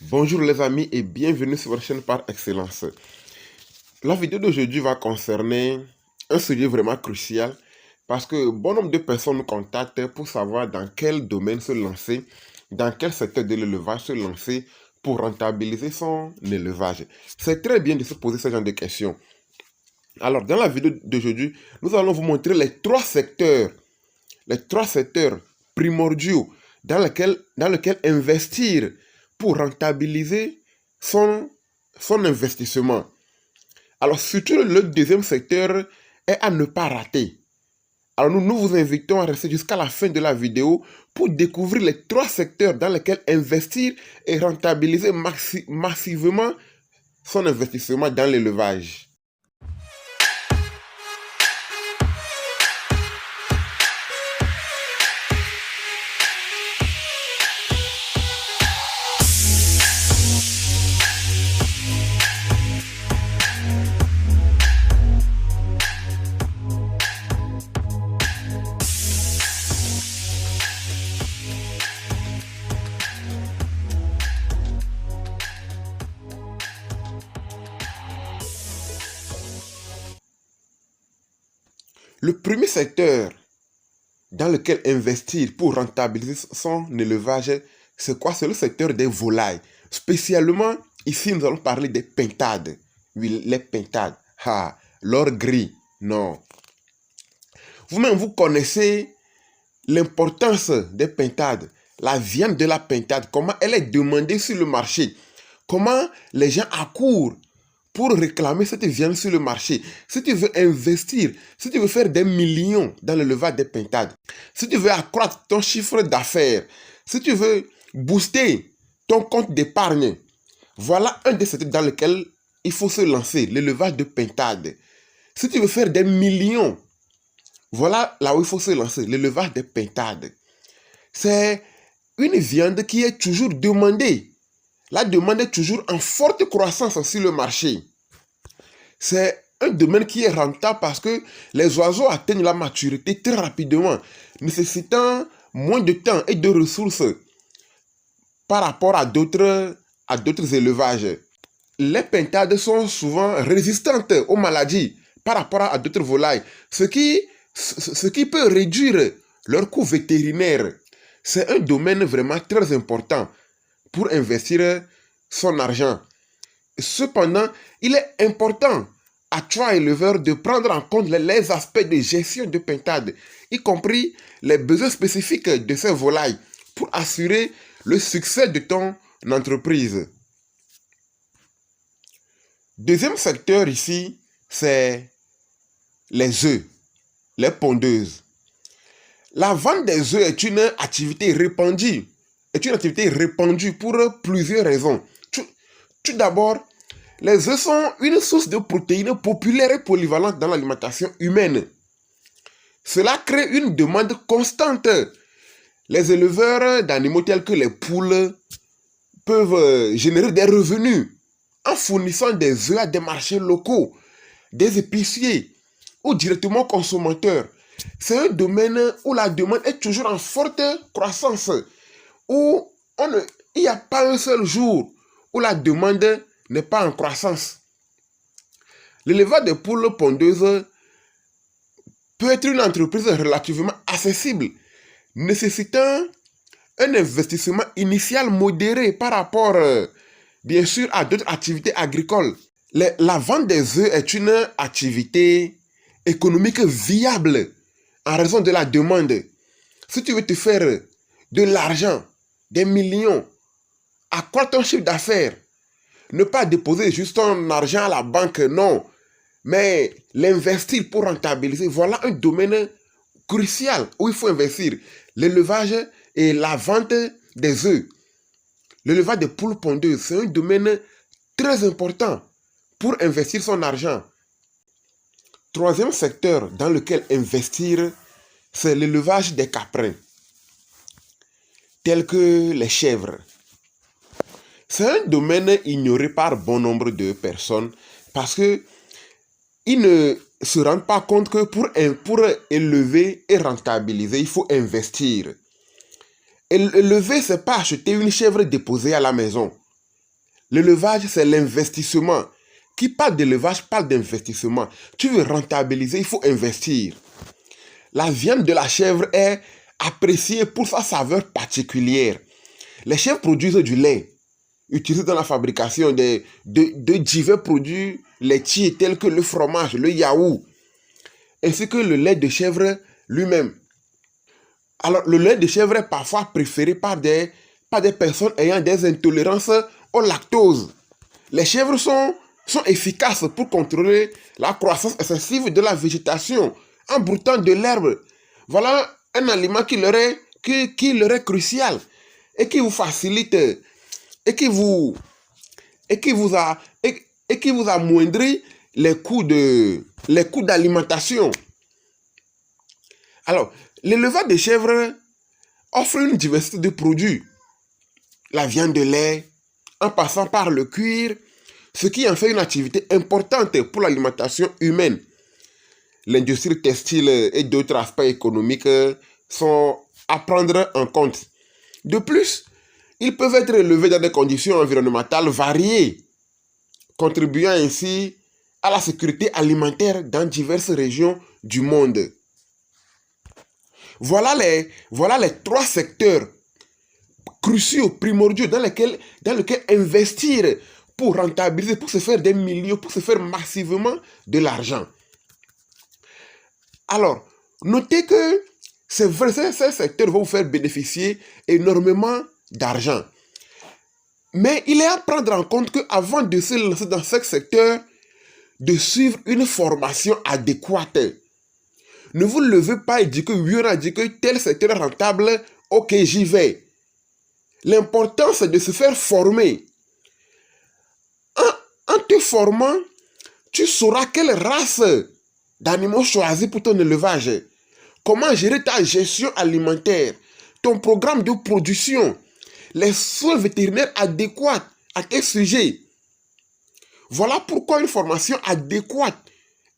Bonjour les amis et bienvenue sur votre chaîne par excellence. La vidéo d'aujourd'hui va concerner un sujet vraiment crucial parce que bon nombre de personnes nous contactent pour savoir dans quel domaine se lancer, dans quel secteur de l'élevage se lancer pour rentabiliser son élevage. C'est très bien de se poser ce genre de questions. Alors dans la vidéo d'aujourd'hui, nous allons vous montrer les trois secteurs primordiaux dans lesquels investir pour rentabiliser son investissement. Alors, surtout le deuxième secteur est à ne pas rater. Alors, nous vous invitons à rester jusqu'à la fin de la vidéo pour découvrir les trois secteurs dans lesquels investir et rentabiliser massivement son investissement dans l'élevage. Le premier secteur dans lequel investir pour rentabiliser son élevage, c'est quoi? C'est le secteur des volailles. Spécialement, ici, nous allons parler des pintades. Oui, les pintades. Ah, l'or gris. Non. Vous-même, vous connaissez l'importance des pintades. La viande de la pintade, comment elle est demandée sur le marché. Comment les gens accourent pour réclamer cette viande sur le marché. Si tu veux investir, si tu veux faire des millions dans l'élevage des pintades, si tu veux accroître ton chiffre d'affaires, si tu veux booster ton compte d'épargne, voilà un des secteurs dans lequel il faut se lancer, l'élevage de pintades. Si tu veux faire des millions, voilà là où il faut se lancer, l'élevage des pintades. C'est une viande qui est toujours demandée. La demande est toujours en forte croissance sur le marché. C'est un domaine qui est rentable parce que les oiseaux atteignent la maturité très rapidement, nécessitant moins de temps et de ressources par rapport à d'autres élevages. Les pintades sont souvent résistantes aux maladies par rapport à d'autres volailles, ce qui peut réduire leur coût vétérinaire. C'est un domaine vraiment très important pour investir son argent. Cependant, il est important à toi, éleveur, de prendre en compte les aspects de gestion de pintade, y compris les besoins spécifiques de ces volailles pour assurer le succès de ton entreprise. Deuxième secteur ici, c'est les œufs, les pondeuses. La vente des œufs est une activité répandue. Pour plusieurs raisons. Tout d'abord, les œufs sont une source de protéines populaire et polyvalente dans l'alimentation humaine. Cela crée une demande constante. Les éleveurs d'animaux tels que les poules peuvent générer des revenus en fournissant des œufs à des marchés locaux, des épiciers ou directement aux consommateurs. C'est un domaine où la demande est toujours en forte croissance, où il n'y a pas un seul jour où la demande n'est pas en croissance. L'élevage de poules pondeuses peut être une entreprise relativement accessible, nécessitant un investissement initial modéré par rapport, bien sûr, à d'autres activités agricoles. La vente des œufs est une activité économique viable en raison de la demande. Si tu veux te faire de l'argent, des millions, accroître ton chiffre d'affaires, ne pas déposer juste ton argent à la banque, non, mais l'investir pour rentabiliser, voilà un domaine crucial où il faut investir. L'élevage et la vente des œufs. L'élevage des poules pondeuses, c'est un domaine très important pour investir son argent. Troisième secteur dans lequel investir, c'est l'élevage des caprins, tels que les chèvres. C'est un domaine ignoré par bon nombre de personnes parce que ils ne se rendent pas compte que pour élever et rentabiliser, il faut investir. Élever, ce n'est pas acheter une chèvre déposée à la maison. L'élevage, c'est l'investissement. Qui parle d'élevage parle d'investissement. Tu veux rentabiliser, il faut investir. La viande de la chèvre est appréciée pour sa saveur particulière. Les chèvres produisent du lait, utilisé dans la fabrication de divers produits laitiers tels que le fromage, le yaourt, ainsi que le lait de chèvre lui-même. Alors, le lait de chèvre est parfois préféré par des personnes ayant des intolérances au lactose. Les chèvres sont efficaces pour contrôler la croissance excessive de la végétation en broutant de l'herbe. Voilà un aliment qui leur est crucial et qui vous facilite et qui vous amoindrit les coûts d'alimentation. Alors, l'élevage des chèvres offre une diversité de produits. La viande de lait, en passant par le cuir, ce qui en fait une activité importante pour l'alimentation humaine. L'industrie textile et d'autres aspects économiques sont à prendre en compte. De plus, ils peuvent être élevés dans des conditions environnementales variées, contribuant ainsi à la sécurité alimentaire dans diverses régions du monde. Voilà les 3 secteurs cruciaux, primordiaux dans lesquels investir pour rentabiliser, pour se faire des millions, pour se faire massivement de l'argent. Alors, notez que c'est vrai, ces secteurs vont vous faire bénéficier énormément d'argent. Mais il est à prendre en compte qu'avant de se lancer dans ce secteur, de suivre une formation adéquate. Ne vous levez pas et dites que oui, on a dit que tel secteur est rentable, ok, j'y vais. L'important, c'est de se faire former. En te formant, tu sauras quelle race d'animaux choisir pour ton élevage. Comment gérer ta gestion alimentaire, ton programme de production, les soins vétérinaires adéquats à tes sujets. Voilà pourquoi une formation adéquate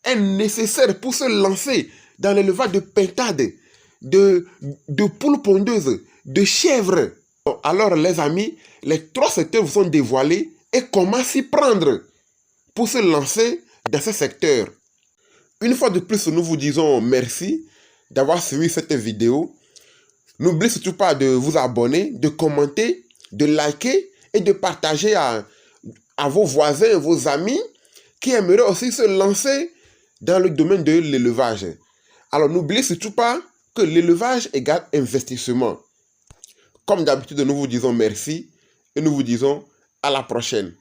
est nécessaire pour se lancer dans l'élevage de pintades, de poules pondeuses, de chèvres. Alors les amis, les 3 secteurs vous sont dévoilés et comment s'y prendre pour se lancer dans ce secteur. Une fois de plus, nous vous disons merci d'avoir suivi cette vidéo. N'oubliez surtout pas de vous abonner, de commenter, de liker et de partager à vos voisins, vos amis qui aimeraient aussi se lancer dans le domaine de l'élevage. Alors n'oubliez surtout pas que l'élevage égale investissement. Comme d'habitude, nous vous disons merci et nous vous disons à la prochaine.